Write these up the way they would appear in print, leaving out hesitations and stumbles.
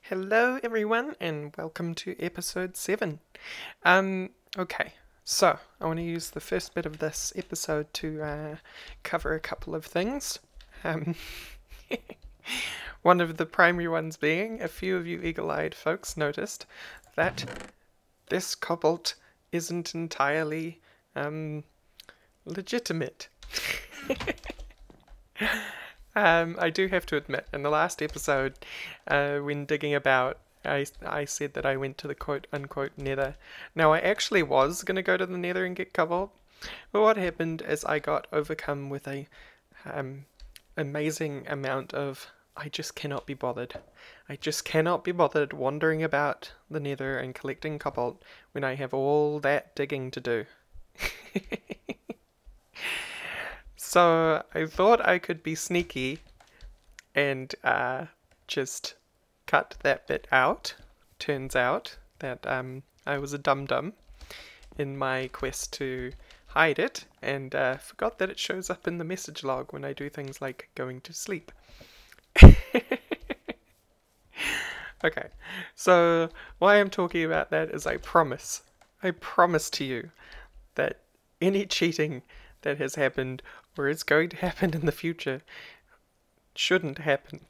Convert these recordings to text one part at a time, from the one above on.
Hello everyone and welcome to episode 7. Okay, so I want to use the first bit of this episode to cover a couple of things. Um, one of the primary ones being, a few of you eagle-eyed folks noticed that this cobalt isn't entirely legitimate. I do have to admit, in the last episode, when digging about, I said that I went to the quote-unquote nether. Now, I actually was going to go to the nether and get cobalt, but what happened is I got overcome with a amazing amount of, I just cannot be bothered. I just cannot be bothered wandering about the nether and collecting cobalt when I have all that digging to do. So I thought I could be sneaky and just cut that bit out. Turns out that I was a dum-dum in my quest to hide it and forgot that it shows up in the message log when I do things like going to sleep. Okay, so why I'm talking about that is I promise to you that any cheating that has happened or is going to happen in the future shouldn't happen.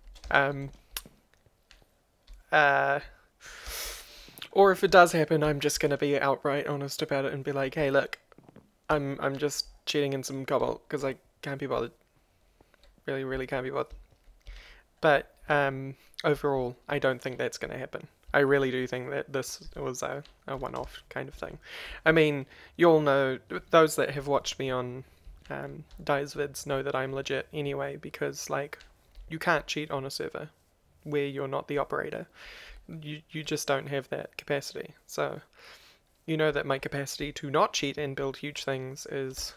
Or if it does happen, I'm just going to be outright honest about it and be like, hey, look, I'm just cheating in some cobalt because I can't be bothered. Really can't be bothered. But overall, I don't think that's going to happen. I really do think that this was a one-off kind of thing. I mean, you all know, those that have watched me on Dies vids know that I'm legit anyway, because like, you can't cheat on a server where you're not the operator. You just don't have that capacity. So you know that my capacity to not cheat and build huge things is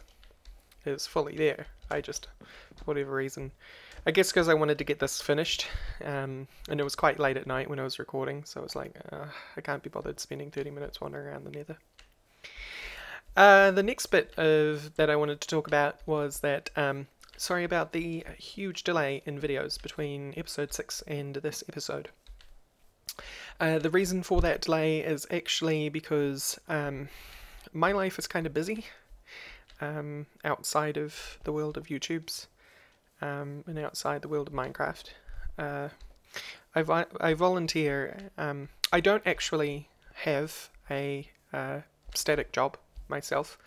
fully there. I just, for whatever reason, I guess because I wanted to get this finished, and it was quite late at night when I was recording, so I was like, I can't be bothered spending 30 minutes wandering around the nether. The next bit that I wanted to talk about was that, sorry about the huge delay in videos between episode 6 and this episode. The reason for that delay is actually because my life is kind of busy outside of the world of YouTube's and outside the world of Minecraft. I volunteer. I don't actually have a static job myself.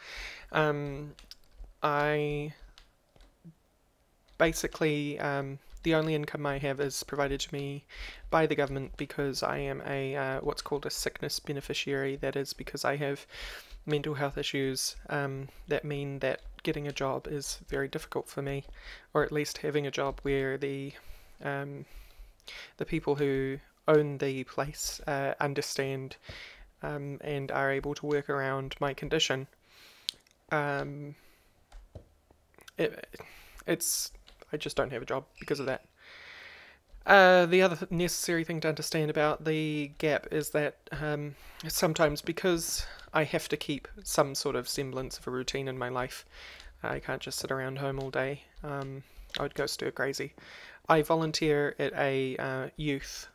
I basically the only income I have is provided to me by the government because I am a what's called a sickness beneficiary. That is because I have mental health issues that mean that getting a job is very difficult for me, or at least having a job where the people who own the place understand and are able to work around my condition. I just don't have a job because of that. The other necessary thing to understand about the gap is that sometimes, because I have to keep some sort of semblance of a routine in my life, I can't just sit around home all day. I would go stir crazy. I volunteer at a youth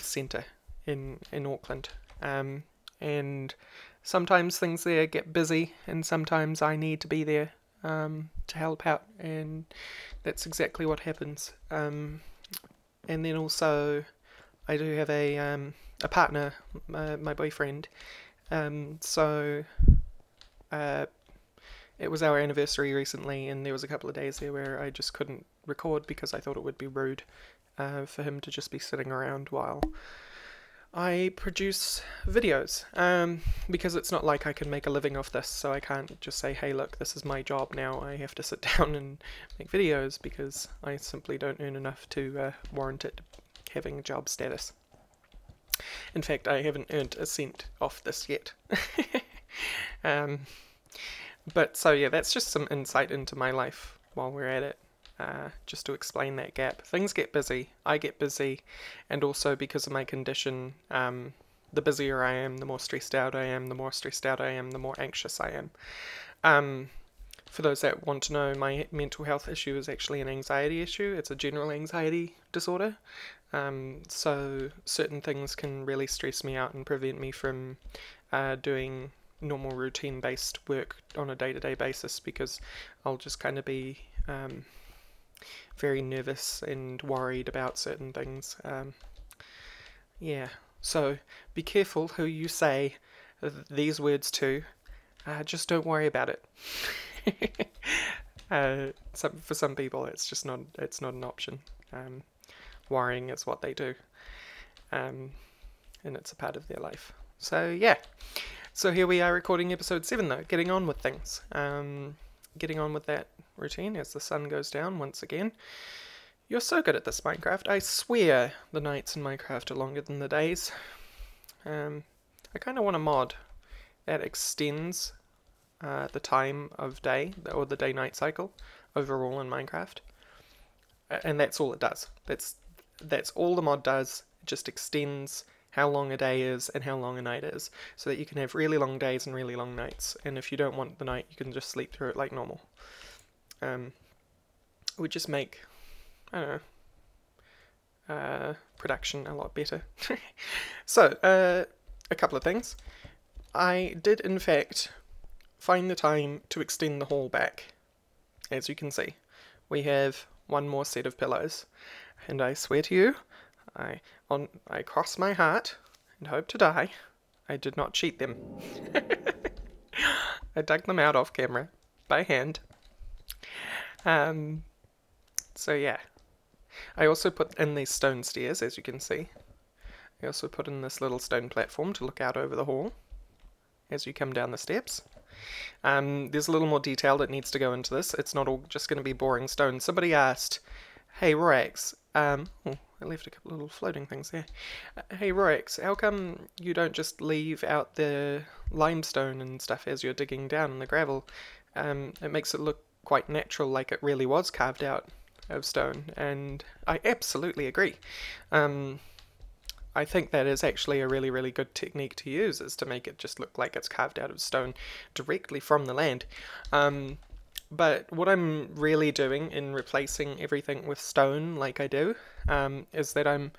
centre in Auckland, and sometimes things there get busy, and sometimes I need to be there to help out, and that's exactly what happens. And then also, I do have a partner, my boyfriend. So it was our anniversary recently, and there was a couple of days there where I just couldn't record because I thought it would be rude for him to just be sitting around while I produce videos, because it's not like I can make a living off this, so I can't just say, hey look, this is my job now, I have to sit down and make videos, because I simply don't earn enough to warrant it having job status. In fact, I haven't earned a cent off this yet. But so yeah, that's just some insight into my life while we're at it. Just to explain that gap. Things get busy, I get busy, and also because of my condition, the busier I am, the more stressed out I am, the more stressed out I am, the more anxious I am. For those that want to know, my mental health issue is actually an anxiety issue. It's a general anxiety disorder. So certain things can really stress me out and prevent me from doing normal routine-based work on a day-to-day basis, because I'll just kind of be very nervous and worried about certain things. Yeah, so be careful who you say these words to. Just don't worry about it. For some people, it's not an option. Worrying is what they do, and it's a part of their life. So yeah, so here we are recording episode 7 though, getting on with things, getting on with that routine as the sun goes down once again. You're so good at this, Minecraft. I swear the nights in Minecraft are longer than the days. I kind of want a mod that extends the time of day, or the day-night cycle overall in Minecraft, and that's all it does. That's all the mod does. It just extends how long a day is and how long a night is, so that you can have really long days and really long nights, and if you don't want the night, you can just sleep through it like normal. It would just make, I don't know, production a lot better. So, a couple of things. I did in fact find the time to extend the hall back. As you can see, we have one more set of pillows, and I swear to you, I cross my heart and hope to die, I did not cheat them. I dug them out off camera by hand. So yeah, I also put in these stone stairs, as you can see. I also put in this little stone platform to look out over the hall as you come down the steps. There's a little more detail that needs to go into this. It's not all just going to be boring stone. Somebody asked, hey Rorax, oh, I left a couple little floating things there. Hey Rorax, how come you don't just leave out the limestone and stuff as you're digging down in the gravel? It makes it look quite natural, like it really was carved out of stone, and I absolutely agree. I think that is actually a really, really good technique to use, is to make it just look like it's carved out of stone directly from the land. But what I'm really doing in replacing everything with stone like I do, is that I'm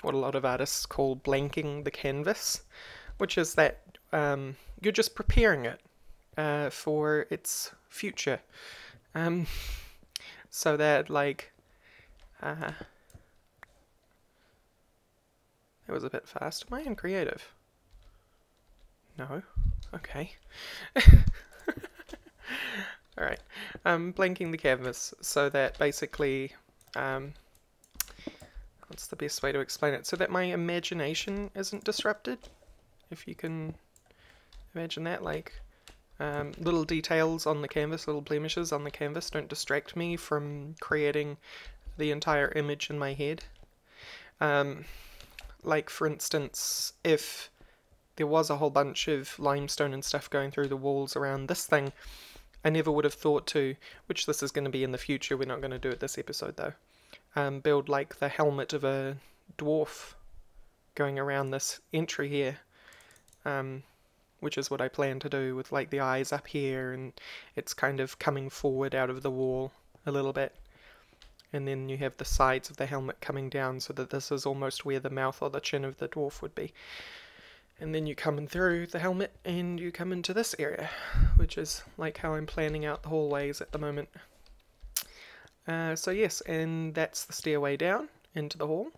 what a lot of artists call blanking the canvas, which is that you're just preparing it for its future. So that, like, that was a bit fast. Am I in creative? No? Okay. Alright. Blanking the canvas so that basically, what's the best way to explain it? So that my imagination isn't disrupted. If you can imagine that, like, little details on the canvas, little blemishes on the canvas don't distract me from creating the entire image in my head. Like, for instance, if there was a whole bunch of limestone and stuff going through the walls around this thing, I never would have thought to, which this is going to be in the future, we're not going to do it this episode though, build like the helmet of a dwarf going around this entry here, which is what I plan to do, with like the eyes up here and it's kind of coming forward out of the wall a little bit. And then you have the sides of the helmet coming down, so that this is almost where the mouth or the chin of the dwarf would be. And then you come in through the helmet and you come into this area, which is like how I'm planning out the hallways at the moment. So yes, and that's the stairway down into the hall.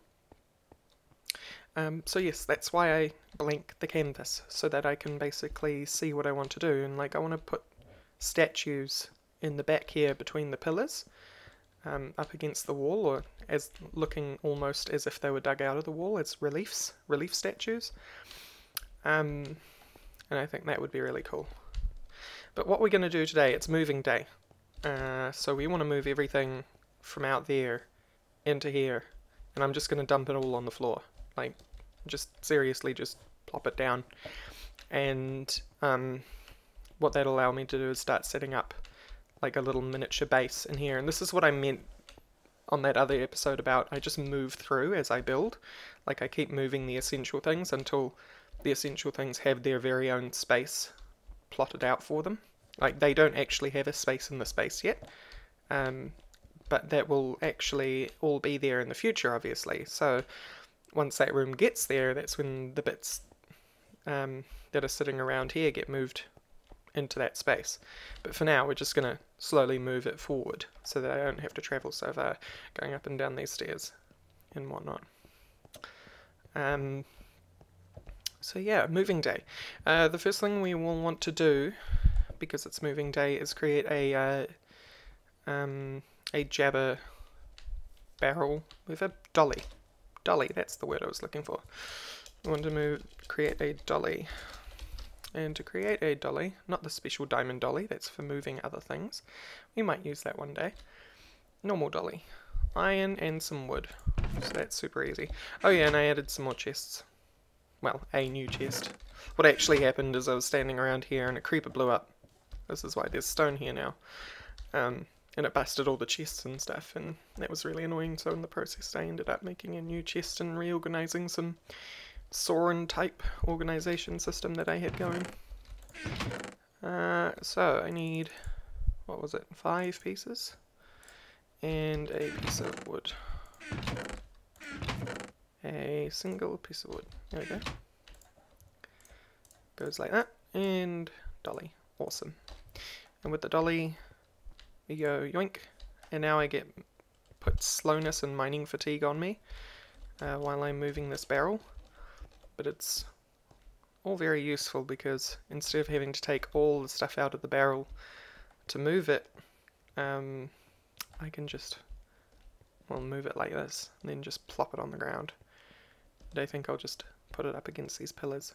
So yes, that's why I blank the canvas, so that I can basically see what I want to do. And like, I want to put statues in the back here between the pillars, up against the wall, or as looking almost as if they were dug out of the wall as relief statues. And I think that would be really cool. But what we're going to do today, it's moving day. So we want to move everything from out there into here, and I'm just going to dump it all on the floor. Like, just seriously, just plop it down. And what that'll allow me to do is start setting up like a little miniature base in here. And this is what I meant on that other episode about I just move through as I build. Like, I keep moving the essential things until the essential things have their very own space plotted out for them. Like, they don't actually have a space in the space yet, but that will actually all be there in the future, obviously. So once that room gets there, that's when the bits that are sitting around here get moved into that space. But for now, we're just going to slowly move it forward so that I don't have to travel so far going up and down these stairs and whatnot. So yeah, moving day. The first thing we will want to do, because it's moving day, is create a jabber barrel with a dolly. Dolly, that's the word I was looking for. We want to create a dolly. And to create a dolly, not the special diamond dolly, that's for moving other things. We might use that one day. Normal dolly. Iron and some wood. So that's super easy. Oh yeah, and I added some more chests. Well, a new chest. What actually happened is I was standing around here and a creeper blew up. This is why there's stone here now. And it busted all the chests and stuff, and that was really annoying, so in the process I ended up making a new chest and reorganizing some Soren type organization system that I had going. So I need, what was it, 5 pieces? And a piece of wood. A single piece of wood. There we go. Goes like that. And dolly. Awesome. And with the dolly, we go yoink. And now I put slowness and mining fatigue on me while I'm moving this barrel. But it's all very useful because instead of having to take all the stuff out of the barrel to move it, I can just, well, move it like this and then just plop it on the ground. And I think I'll just put it up against these pillars.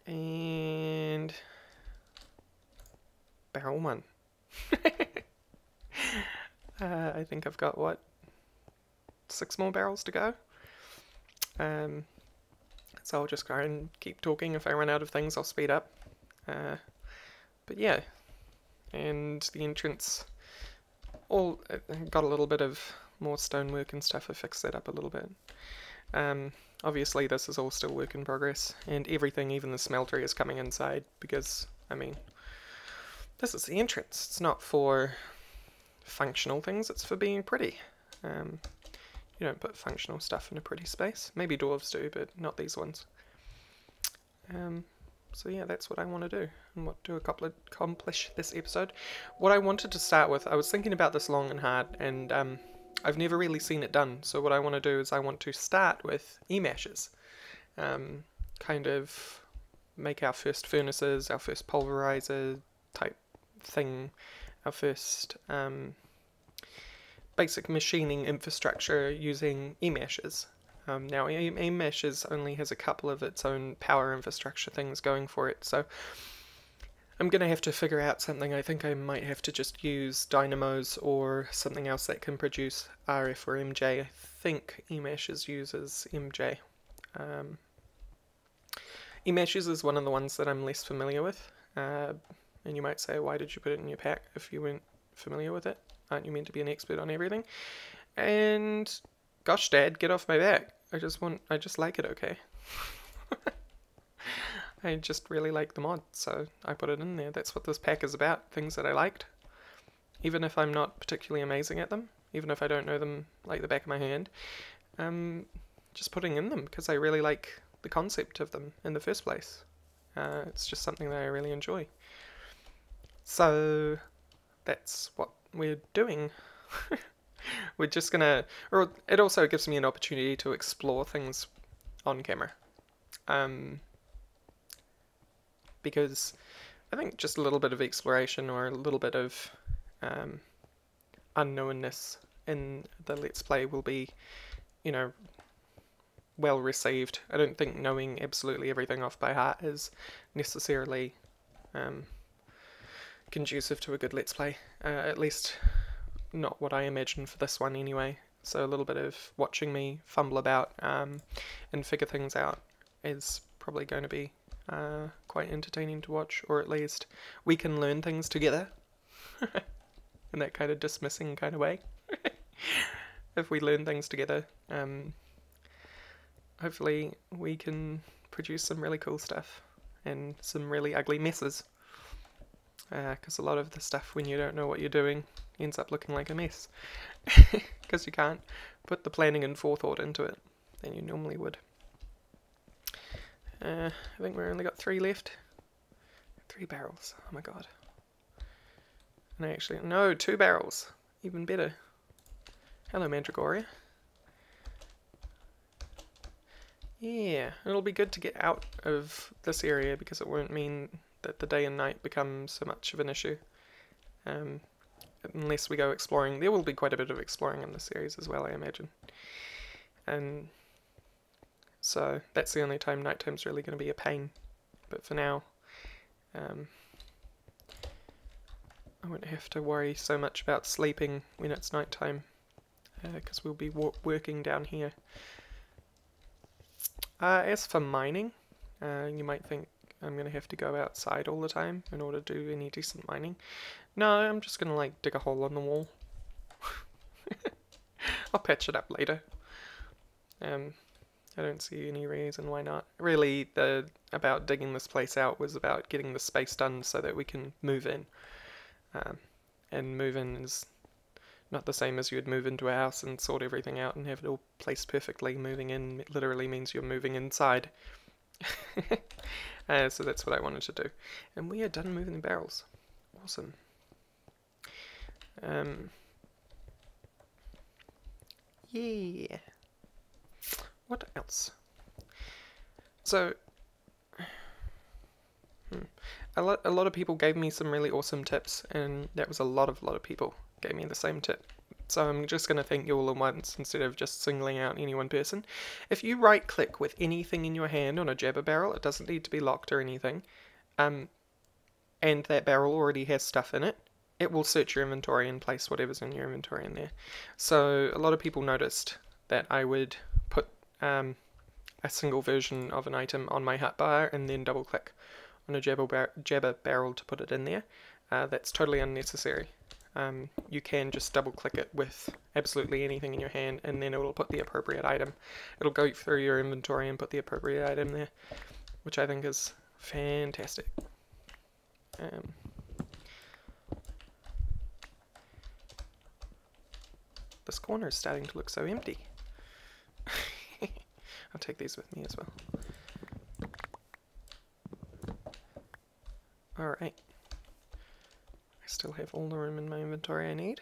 And barrel 1. I think I've got, what, 6 more barrels to go? So I'll just go and keep talking. If I run out of things, I'll speed up. But yeah, and the entrance, all got a little bit of more stonework and stuff. I fixed that up a little bit. Obviously this is all still work in progress, and everything, even the smeltery, is coming inside because, I mean, this is the entrance. It's not for functional things, it's for being pretty. You don't put functional stuff in a pretty space. Maybe dwarves do, but not these ones. So yeah, that's what I want to do, and what to accomplish this episode. What I wanted to start with, I was thinking about this long and hard, and I've never really seen it done. So what I want to do is I want to start with e-meshes. Kind of make our first furnaces, our first pulverizer type thing, our first basic machining infrastructure using e-meshes. Now e-meshes only has a couple of its own power infrastructure things going for it, so I'm going to have to figure out something. I think I might have to just use dynamos or something else that can produce RF or MJ. I think e-meshes uses MJ. E-meshes is one of the ones that I'm less familiar with, and you might say, why did you put it in your pack if you weren't familiar with it? Aren't you meant to be an expert on everything? And gosh, Dad, get off my back. I just like it, okay? I just really like the mod, so I put it in there. That's what this pack is about, things that I liked. Even if I'm not particularly amazing at them, even if I don't know them like the back of my hand, just putting in them because I really like the concept of them in the first place. It's just something that I really enjoy. So that's what we're doing. We're just gonna, or it also gives me an opportunity to explore things on camera. Because I think just a little bit of exploration or a little bit of unknownness in the Let's Play will be, you know, well received. I don't think knowing absolutely everything off by heart is necessarily conducive to a good Let's Play. At least not what I imagine for this one anyway. So a little bit of watching me fumble about and figure things out is probably going to be quite entertaining to watch, or at least we can learn things together in that kind of dismissing kind of way. If we learn things together, hopefully we can produce some really cool stuff and some really ugly messes. because a lot of the stuff, when you don't know what you're doing, ends up looking like a mess. Because you can't put the planning and forethought into it than you normally would. I think we've only got 3 left. 3 barrels. Oh my god. And actually, no, 2 barrels. Even better. Hello, Mandragoria. Yeah, it'll be good to get out of this area because it won't mean that the day and night become so much of an issue. Unless we go exploring. There will be quite a bit of exploring in this series as well, I imagine. And so that's the only time nighttime's really going to be a pain. But for now, I won't have to worry so much about sleeping when it's nighttime, because we'll be working down here. As for mining, you might think I'm going to have to go outside all the time in order to do any decent mining. No, I'm just going to like dig a hole in the wall. I'll patch it up later. I don't see any reason why not. Really, about digging this place out was about getting the space done so that we can move in. And move in is not the same as you'd move into a house and sort everything out and have it all placed perfectly. Moving in literally means you're moving inside. So that's what I wanted to do. And we are done moving the barrels. Awesome. Yeah. What else? So, a lot of people gave me some really awesome tips, and that was a lot of people gave me the same tip. So I'm just going to thank you all at once instead of just singling out any one person. If you right click with anything in your hand on a jabber barrel, it doesn't need to be locked or anything, and that barrel already has stuff in it, it will search your inventory and place whatever's in your inventory in there. So a lot of people noticed that I would put a single version of an item on my hotbar and then double click on a jabber barrel to put it in there. That's totally unnecessary. You can just double click it with absolutely anything in your hand and then it will put the appropriate item. It'll go through your inventory and put the appropriate item there, which I think is fantastic. This corner is starting to look so empty. I'll take these with me as well. Alright. I still have all the room in my inventory I need.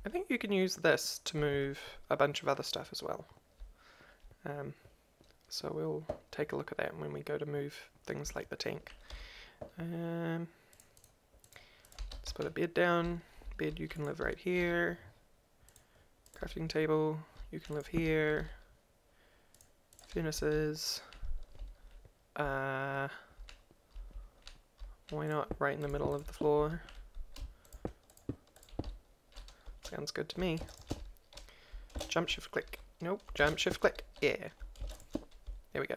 I think you can use this to move a bunch of other stuff as well. So we'll take a look at that when we go to move things like the tank. Let's put a bed down. Bed, you can live right here. Crafting table, you can live here. Furnaces. Why not right in the middle of the floor? Sounds good to me. Jump, shift, click. Nope, jump, shift, click. Yeah. There we go.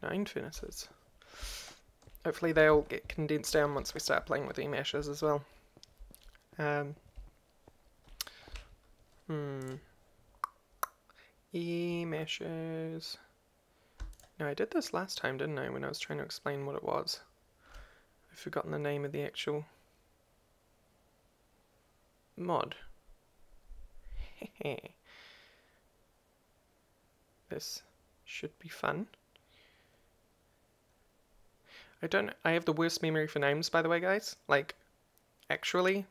9 furnaces. Hopefully they all get condensed down once we start playing with e-meshes as well. E-meshes. No, I did this last time, didn't I, when I was trying to explain what it was. I've forgotten the name of the actual mod. This should be fun. I have the worst memory for names, by the way, guys. Like, actually,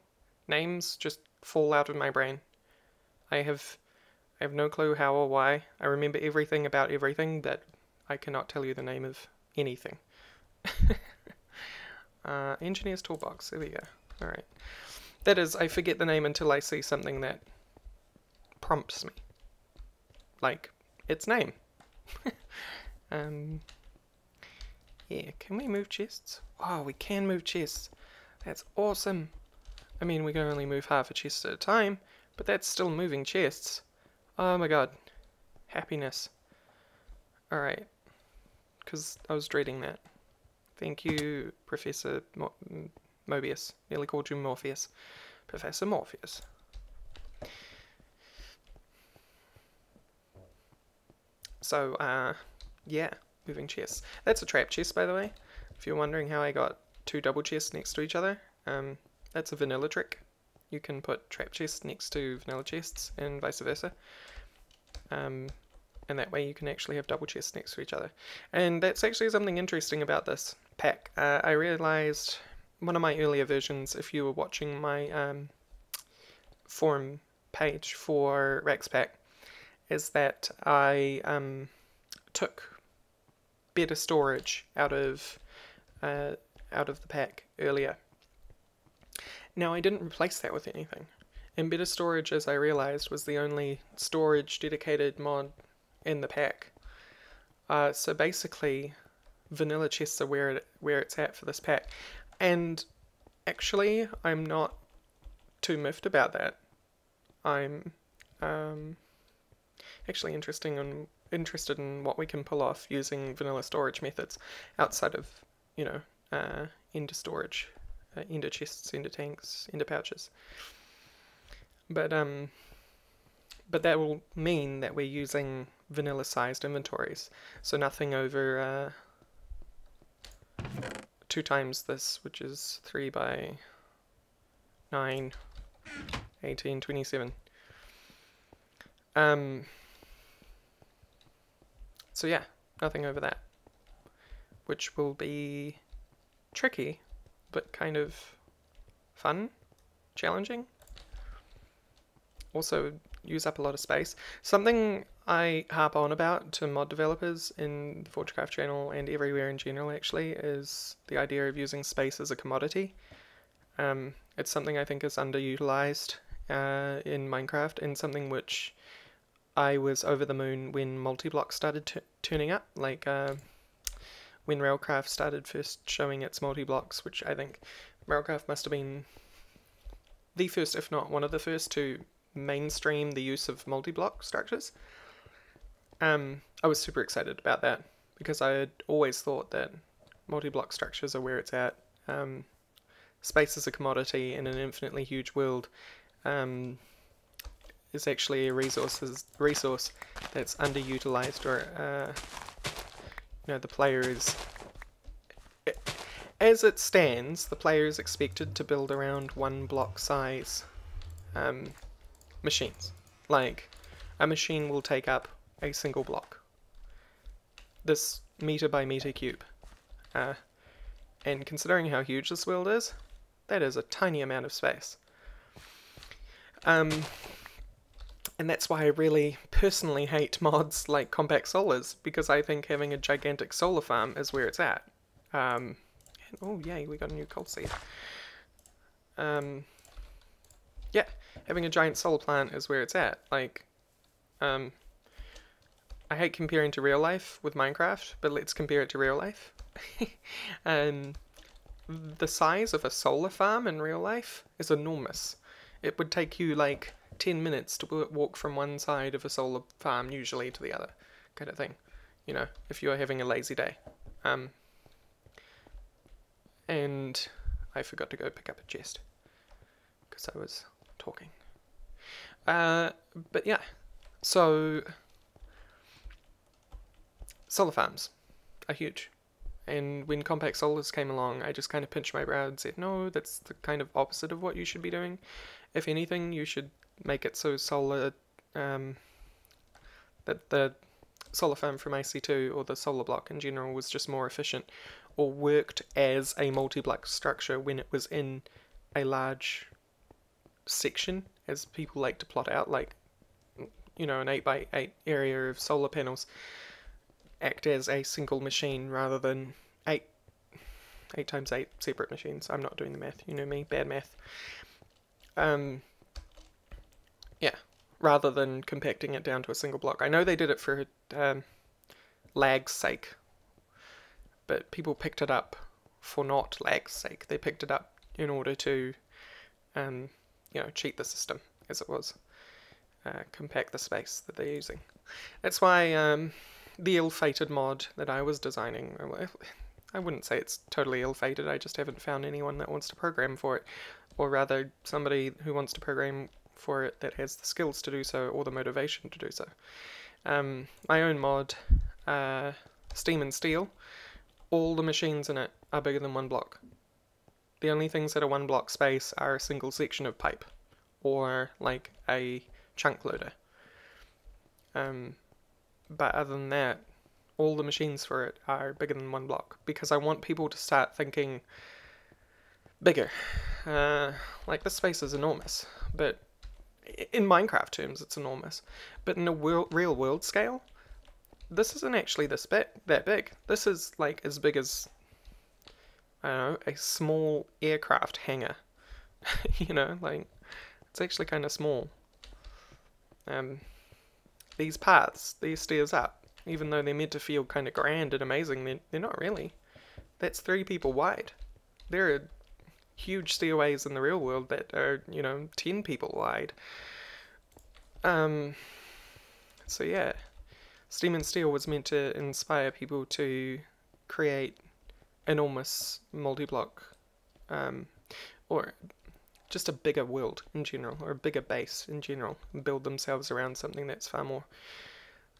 names just fall out of my brain. I have no clue how or why. I remember everything about everything, but I cannot tell you the name of anything. Engineer's Toolbox, there we go. Alright. That is, I forget the name until I see something that prompts me. Like, its name. Yeah, can we move chests? Oh, we can move chests. That's awesome. I mean, we can only move half a chest at a time, but that's still moving chests. Oh my god. Happiness. Alright. Because I was dreading that. Thank you, Professor Mobius. Nearly called you Morpheus. Professor Morpheus. So, yeah. Moving chests. That's a trap chest, by the way. If you're wondering how I got two double chests next to each other, that's a vanilla trick. You can put trap chests next to vanilla chests and vice versa. And that way you can actually have double chests next to each other. And that's actually something interesting about this pack. I realized one of my earlier versions, if you were watching my forum page for Raxpack, is that I took better storage out of the pack earlier. Now I didn't replace that with anything. And better storage, as I realized, was the only storage dedicated mod in the pack. So basically, vanilla chests are where it's at for this pack. And actually, I'm not too miffed about that. I'm actually interested in what we can pull off using vanilla storage methods outside of, you know, ender storage, ender chests, ender tanks, ender pouches. But that will mean that we're using vanilla-sized inventories, so nothing over 2 times this, which is 3 by 9, 18, 27. So yeah, nothing over that, which will be tricky, but kind of fun, challenging. Also use up a lot of space. Something I harp on about to mod developers in the Forgecraft channel and everywhere in general actually is the idea of using space as a commodity. It's something I think is underutilized in Minecraft, and something which I was over the moon when multi-block started turning up, like when Railcraft started first showing its multi-blocks, which I think Railcraft must have been the first, if not one of the first, to mainstream the use of multi-block structures. I was super excited about that because I had always thought that multi-block structures are where it's at. Space as a commodity in an infinitely huge world is actually a resource that's underutilized, or you know, the player is, as it stands, the player is expected to build around 1 block size machines. Like, a machine will take up a single block, this meter by meter cube, and considering how huge this world is, that is a tiny amount of space. And that's why I really personally hate mods like compact solars, because I think having a gigantic solar farm is where it's at. And, oh yay, we got a new coal seed. Yeah, having a giant solar plant is where it's at. Like, I hate comparing to real life with Minecraft, but let's compare it to real life. The size of a solar farm in real life is enormous. It would take you like 10 minutes to walk from one side of a solar farm usually to the other, kind of thing, you know, if you're having a lazy day. And I forgot to go pick up a chest because I was talking. But yeah, so solar farms are huge. And when compact solars came along, I just kind of pinched my brow and said, no, that's the kind of opposite of what you should be doing. If anything, you should make it so solar, that the solar farm from AC2 or the solar block in general was just more efficient, or worked as a multi-block structure when it was in a large section, as people like to plot out, like, you know, an 8x8 area of solar panels act as a single machine rather than 8 times 8 separate machines. I'm not doing the math, you know me, bad math. Yeah, rather than compacting it down to a single block. I know they did it for lag's sake, but people picked it up for not lag's sake. They picked it up in order to, you know, cheat the system, as it was. Compact the space that they're using. That's why the ill-fated mod that I was designing, I wouldn't say it's totally ill-fated, I just haven't found anyone that wants to program for it, or rather somebody who wants to program for it that has the skills to do so, or the motivation to do so. My own mod, Steam and Steel, all the machines in it are bigger than one block. The only things that are one block space are a single section of pipe, or like a chunk loader. But other than that, all the machines for it are bigger than one block, because I want people to start thinking bigger. Like, this space is enormous, but in Minecraft terms it's enormous, but in a real world scale, this isn't actually that big. This is like as big as, I don't know, a small aircraft hangar. You know, like, it's actually kind of small. These paths, these stairs up, even though they're meant to feel kind of grand and amazing, they're not really. That's 3 people wide. There are huge stairways in the real world that are, 10 people wide. So yeah, Steam and Steel was meant to inspire people to create enormous multi-block, or just a bigger world in general, or a bigger base in general, and build themselves around something that's far more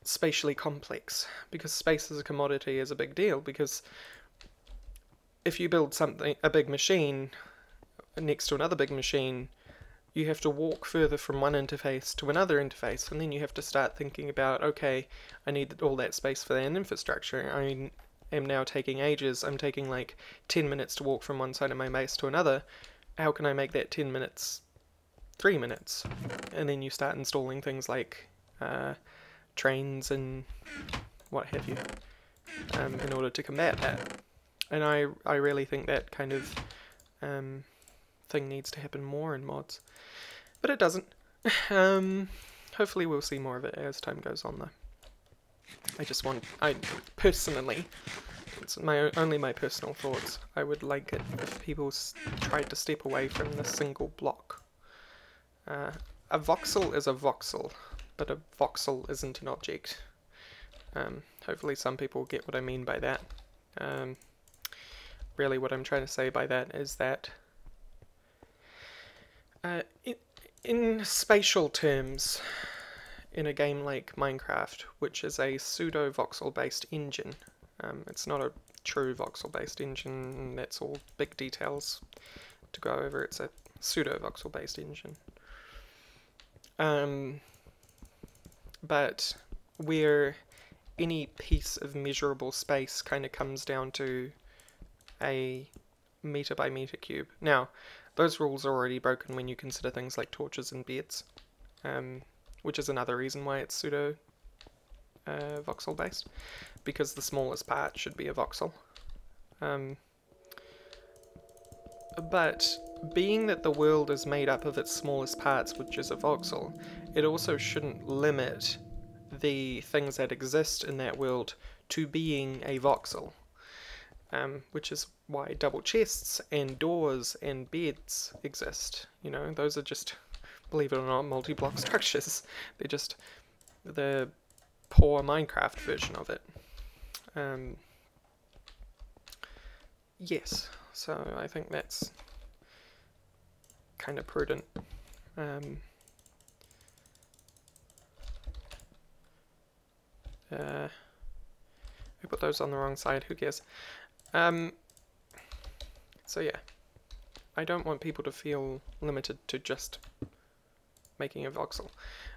spatially complex, because space as a commodity is a big deal, because if you build a big machine next to another big machine, you have to walk further from one interface to another interface, and then you have to start thinking about, okay, I need all that space for that infrastructure. I am now taking ages. I'm taking like 10 minutes to walk from one side of my base to another. How can I make that 10 minutes 3 minutes? And then you start installing things like trains and what have you, in order to combat that. And I really think that kind of thing needs to happen more in mods. But it doesn't. Hopefully we'll see more of it as time goes on, though. I personally, it's only my personal thoughts, I would like it if people tried to step away from the single block. A voxel is a voxel, but a voxel isn't an object. Hopefully some people get what I mean by that. Really what I'm trying to say by that is that in spatial terms, in a game like Minecraft, which is a pseudo-voxel based engine, it's not a true voxel based engine, that's all big details to go over, it's a pseudo-voxel based engine. But where any piece of measurable space kind of comes down to a meter by meter cube. Now, those rules are already broken when you consider things like torches and beds, which is another reason why it's pseudo voxel based, because the smallest part should be a voxel. But being that the world is made up of its smallest parts, which is a voxel, it also shouldn't limit the things that exist in that world to being a voxel. Which is why double chests and doors and beds exist. You know, those are just, believe it or not, multi-block structures. They're just the poor Minecraft version of it. Yes, so I think that's kind of prudent. I put those on the wrong side, who cares? So yeah, I don't want people to feel limited to just making a voxel.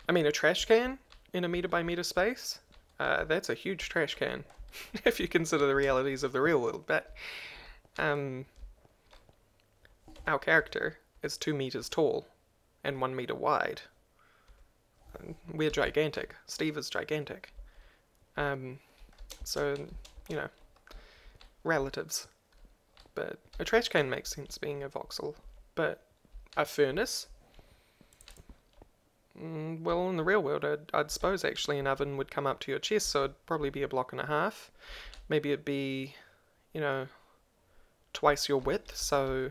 I mean, a trash can in a meter by meter space, that's a huge trash can, if you consider the realities of the real world, but our character is 2 meters tall and 1 meter wide. We're gigantic. Steve is gigantic. So, you know, relatives. But a trash can makes sense being a voxel. But a furnace? Well, in the real world, I'd suppose actually an oven would come up to your chest, so it'd probably be 1.5 blocks. Maybe it'd be, you know, twice your width, so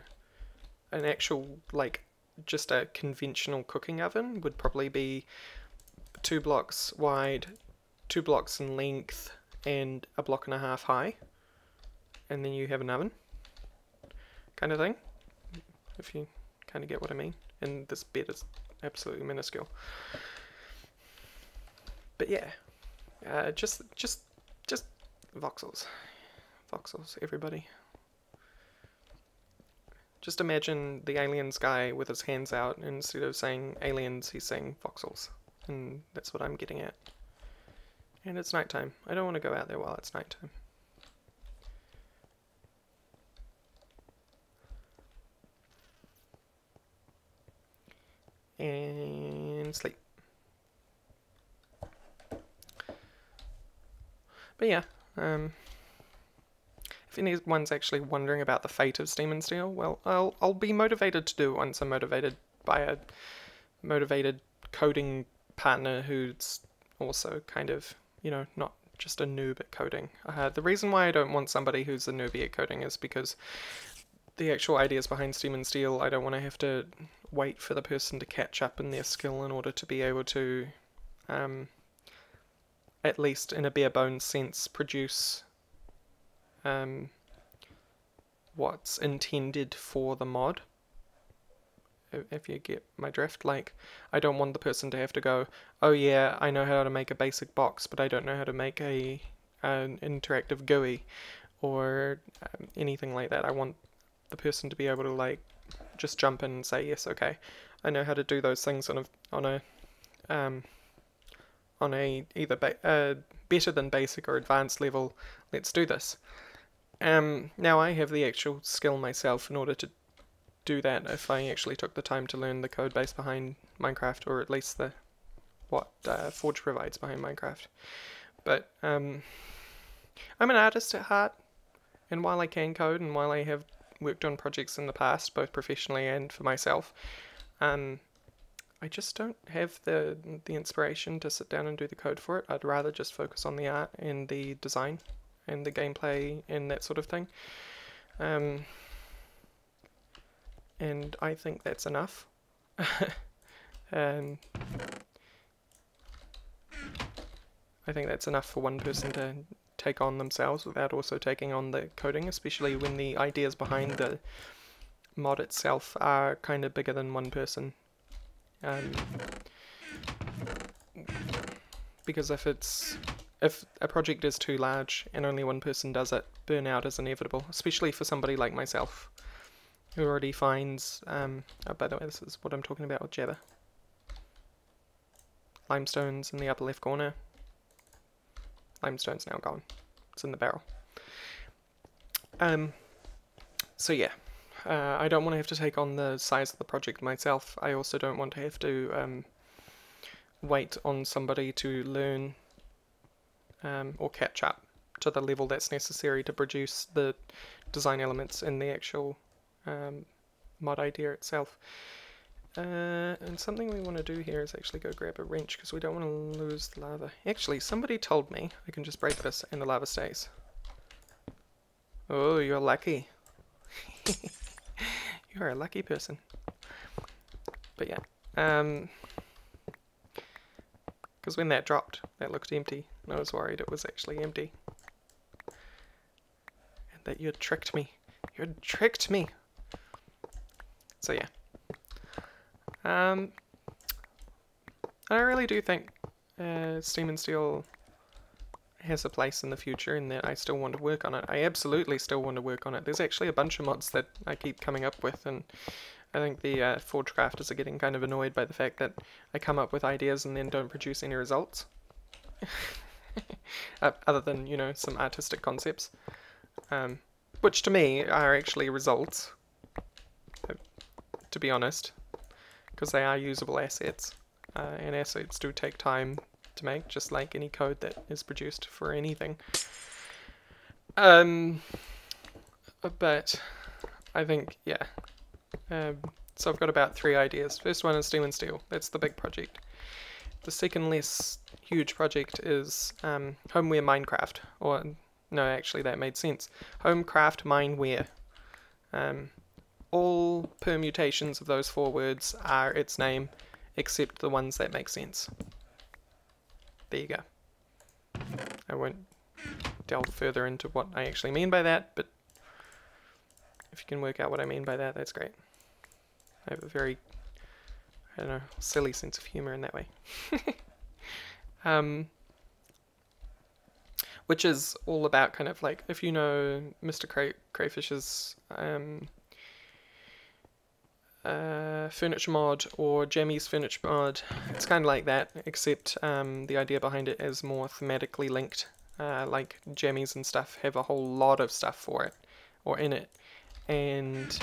an actual, like, just a conventional cooking oven would probably be 2 blocks wide, 2 blocks in length, and 1.5 blocks high. And then you have an oven, kind of thing, if you kind of get what I mean. And this bed is absolutely minuscule. But yeah, just voxels, everybody. Just imagine the aliens guy with his hands out, and instead of saying aliens, he's saying voxels. And that's what I'm getting at. And it's nighttime. I don't want to go out there while it's nighttime. And sleep. But yeah, if anyone's actually wondering about the fate of Steam and Steel, well, I'll be motivated to do it once I'm motivated by a motivated coding partner who's also kind of, you know, not just a noob at coding. The reason why I don't want somebody who's a newbie at coding is because the actual ideas behind Steam and Steel, I don't want to have to wait for the person to catch up in their skill in order to be able to at least in a bare bones sense, produce what's intended for the mod. If you get my drift, like, I don't want the person to have to go, oh yeah, I know how to make a basic box, but I don't know how to make an interactive GUI, or anything like that. I want the person to be able to, like, just jump in and say, yes, okay, I know how to do those things on a either better than basic or advanced level. Let's do this. Now I have the actual skill myself in order to do that if I actually took the time to learn the code base behind Minecraft, or at least what Forge provides behind Minecraft. But I'm an artist at heart, and while I can code and while I have worked on projects in the past, both professionally and for myself, I just don't have the inspiration to sit down and do the code for it. I'd rather just focus on the art and the design and the gameplay and that sort of thing. And I think that's enough. I think that's enough for one person to take on themselves without also taking on the coding, especially when the ideas behind the mod itself are kind of bigger than one person. Because if a project is too large and only one person does it, burnout is inevitable, especially for somebody like myself who already finds, oh, by the way, this is what I'm talking about with Jabber. Limestone's in the upper left corner. Limestone's now gone. It's in the barrel. So yeah, I don't want to have to take on the size of the project myself. I also don't want to have to wait on somebody to learn or catch up to the level that's necessary to produce the design elements in the actual mod idea itself. And something we want to do here is actually go grab a wrench, because we don't want to lose the lava. Actually, somebody told me I can just break this and the lava stays. Oh, you're lucky. You're a lucky person. But yeah, because when that dropped, that looked empty, and I was worried it was actually empty. And that you'd tricked me. You'd tricked me! So yeah. I really do think Steam and Steel has a place in the future, and that I still want to work on it. I absolutely still want to work on it. There's actually a bunch of mods that I keep coming up with, and I think the Forge crafters are getting kind of annoyed by the fact that I come up with ideas and then don't produce any results. Other than, you know, some artistic concepts. Which to me are actually results, to be honest, because they are usable assets, and assets do take time to make, just like any code that is produced for anything. But I think, yeah. So I've got about 3 ideas. First one is Steam and Steel. That's the big project. The second less huge project is Homeware Minecraft. Or, no, actually that made sense. Homecraft Mineware. All permutations of those 4 words are its name, except the ones that make sense. There you go. I won't delve further into what I actually mean by that, but if you can work out what I mean by that, that's great. I have a very, I don't know, silly sense of humor in that way. Which is all about kind of like, if you know Mr. Crayfish's furniture mod or Jamie's furniture mod. It's kind of like that, except the idea behind it is more thematically linked. Like Jammies and stuff have a whole lot of stuff for it, or in it, and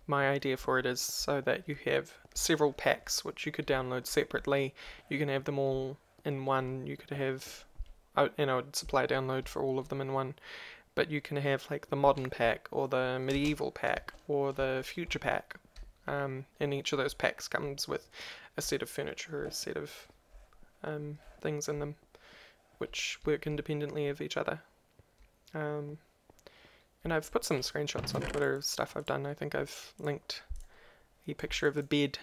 my idea for it is so that you have several packs which you could download separately. You can have them all in one. You could have, and I would supply a download for all of them in one. But you can have like the modern pack or the medieval pack or the future pack. And each of those packs comes with a set of furniture, a set of things in them, which work independently of each other. And I've put some screenshots on Twitter of stuff I've done. I think I've linked a picture of a bed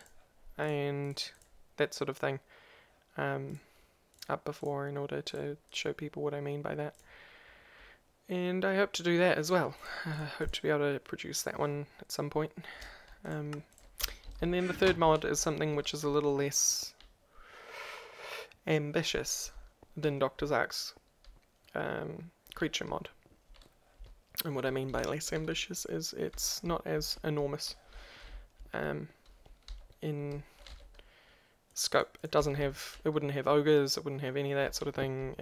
and that sort of thing up before in order to show people what I mean by that. And I hope to do that as well. I hope to be able to produce that one at some point. And then the third mod is something which is a little less ambitious than Dr. Zark's creature mod. And what I mean by less ambitious is it's not as enormous in scope. It wouldn't have ogres, it wouldn't have any of that sort of thing.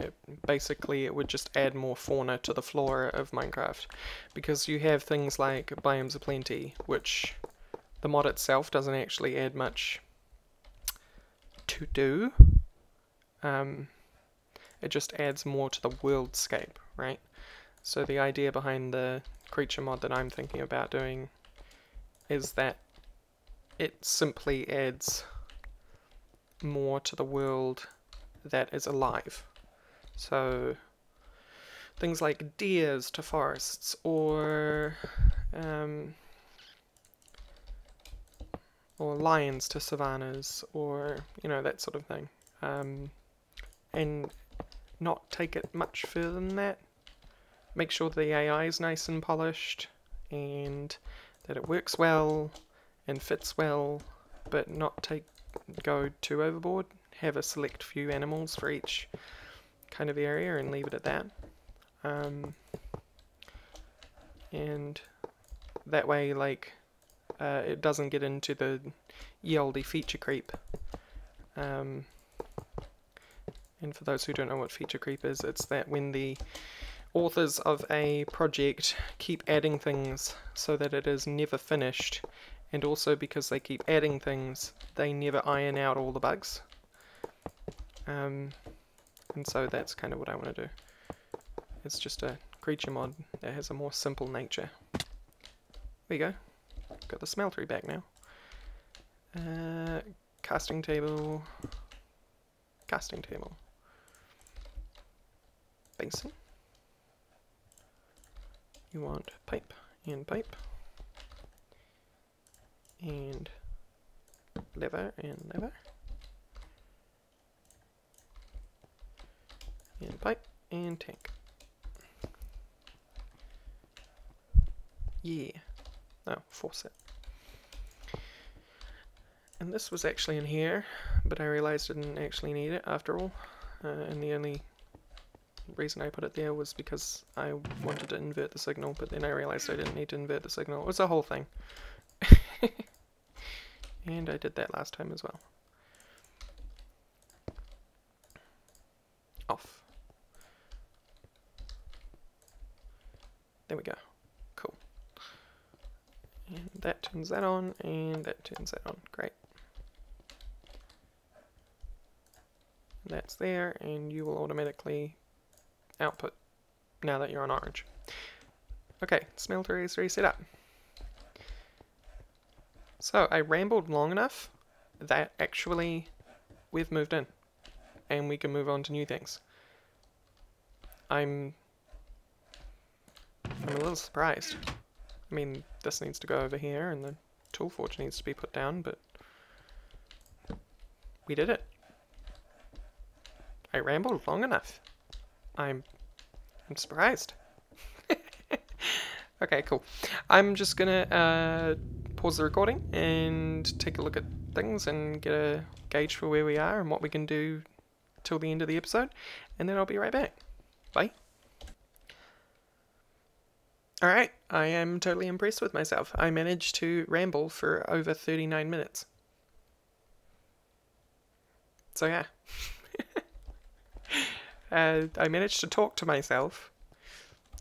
Basically it would just add more fauna to the flora of Minecraft, because you have things like biomes of plenty, which the mod itself doesn't actually add much to do. It just adds more to the worldscape, right? So the idea behind the creature mod that I'm thinking about doing is that it simply adds more to the world that is alive. So things like deers to forests, or lions to savannas, or that sort of thing, and not take it much further than that. Make sure the AI is nice and polished and that it works well and fits well, but not go too overboard. Have a select few animals for each kind of area and leave it at that. And that way, it doesn't get into the ye olde feature creep. And for those who don't know what feature creep is, it's that when the authors of a project keep adding things so that it is never finished, and also because they keep adding things, they never iron out all the bugs. And so that's kind of what I want to do. It's just a creature mod that has a more simple nature. There you go. Got the smeltery back now. Casting table. Casting table. Basin. You want pipe and pipe. And lever and lever. And pipe and tank. Yeah. No, faucet. And this was actually in here, but I realized I didn't actually need it after all. And the only reason I put it there was because I wanted to invert the signal, but then I realized I didn't need to invert the signal. It was a whole thing. And I did that last time as well. Off. There we go. Cool. And that turns that on, and that turns that on. Great. And that's there, and you will automatically output now that you're on orange. Okay, smelter is reset up. So I rambled long enough that actually we've moved in and we can move on to new things. I'm a little surprised. I mean, this needs to go over here and the tool forge needs to be put down, but we did it. I rambled long enough. I'm surprised. Okay, cool. I'm just gonna pause the recording and take a look at things and get a gauge for where we are and what we can do till the end of the episode, and then I'll be right back. Bye. Alright, I am totally impressed with myself. I managed to ramble for over 39 minutes. So yeah. I managed to talk to myself,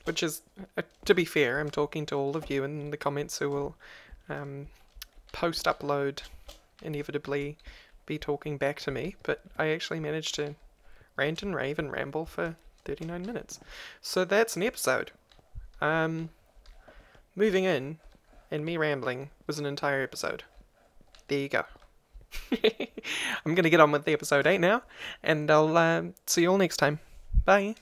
which is, to be fair, I'm talking to all of you in the comments who will post-upload inevitably be talking back to me, but I actually managed to rant and rave and ramble for 39 minutes. So that's an episode. Moving in and me rambling was an entire episode. There you go. I'm going to get on with the episode 8 now, and I'll see you all next time. Bye.